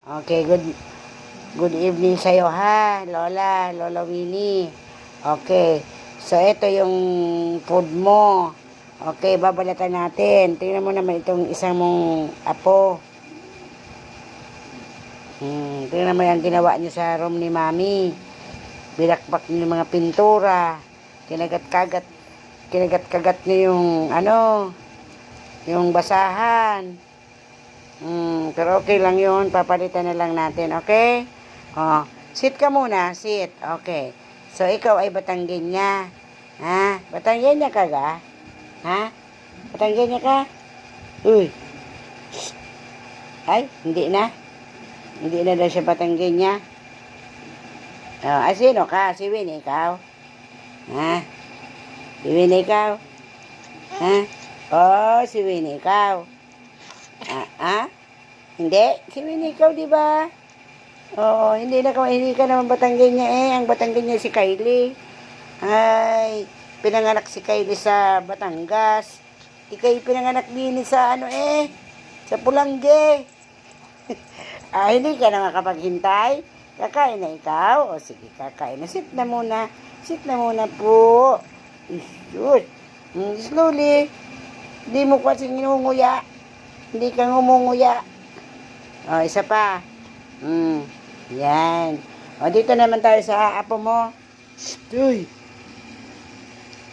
Okay, good evening sa'yo ha, Lola Winnie. Okay, so ito yung food mo. Okay, babalatan natin. Tingnan mo naman itong isang mong apo. Tingnan mo yung ginawa niyo sa room ni Mami. Binakbak niyo yung mga pintura. Kinagat-kagat niyo yung yung basahan. Pero okay lang yun. Papalitan na lang natin, okay? Oh, sit ka muna, sit. Okay. So, ikaw ay Batanggenya. Ha? Batanggenya ka ga? Ha? Batanggenya ka? Uy. Ay, hindi na. Hindi na daw siya Batanggenya. Oh, sino ka? Si Winnie, ikaw? Ha? Si Winnie, ikaw? Ha? Oh, si Winnie, ikaw? Hindi? Si Winnie, ikaw, di ba? Oo, hindi ka naman Batanggenya eh. Ang Batanggenya si Kylie. Ay, pinanganak si Kylie sa Batangas. Ikay pinanganak din sa sa Pulangge. Hindi ka na makapaghintay. Kakain na ikaw? O sige, kakain na. Sit na muna. Sit na muna po. Isyut. Slowly. Hindi mo kasi ngunguya. Hindi ka ngumunguya. O, isa pa. Yan. O, dito naman tayo sa apo mo. Uy.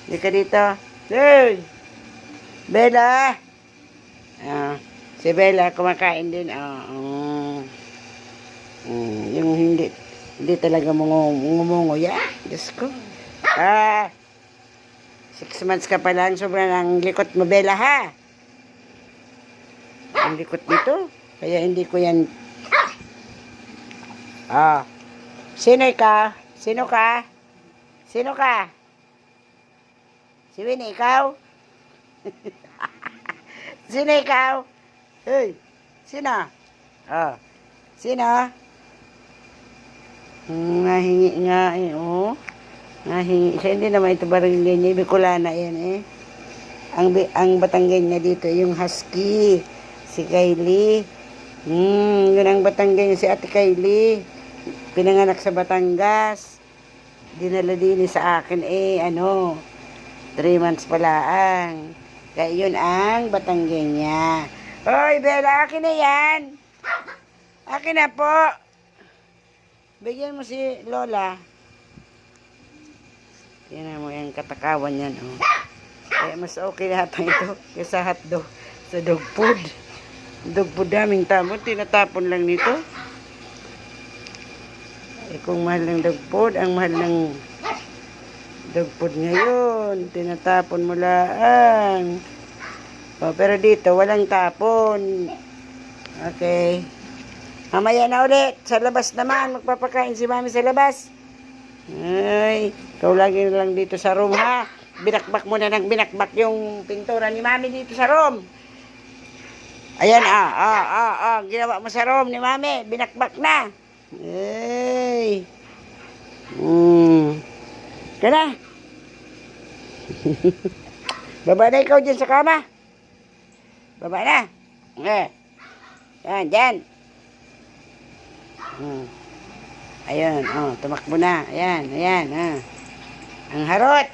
Hindi ka dito. Uy. Bella. Si Bella kumakain din. Yung hindi talaga ngumunguya. Diyos ko. 6 months ka pa lang. Sobrang ang likot mo, Bella, ha? Ang likot dito. Kaya hindi ko yan. Sino ka? Sino ka? Sino ka? Si Winnie, ikaw? Sino ikaw? Hey, sino? Sino? Nahingi nga eh, Nahingi siya. Hindi naman ito Batanggenya. Bicolana yan eh. Ang Batanggenya dito, yung husky. Si Kylie. Yun ang Batanggenya, si Ate Kylie. Pinanganak sa Batangas. Dinala din sa akin 3 months palaan. Kaya yun ang Batanggenya. Oy, Bella, akin na yan. Akin na po. Bigyan mo si Lola. Tingnan mo yung katakawan yan. Kaya mas okay lahat ng ito kaysa hotdog sa dog food. Dog food daming tamon, tinatapon lang nito. Kung mahal ng dog food, ang mahal ng dog food ngayon, tinatapon mo lang. Pero dito, walang tapon. Okay. Mamaya na ulit. Sa labas naman, magpapakain si Mami sa labas. Ay, ikaw lagi na lang dito sa room, ha? Binakbak mo na ng binakbak yung pintura ni Mami dito sa room. Ayan, ginawa mo sa room ni Mami. Binakbak na. Ay. Kana. Baba na ikaw dyan sa kama. Baba na. Yan, dyan. Ayun, tumakbo na. Ayan, Ang harot.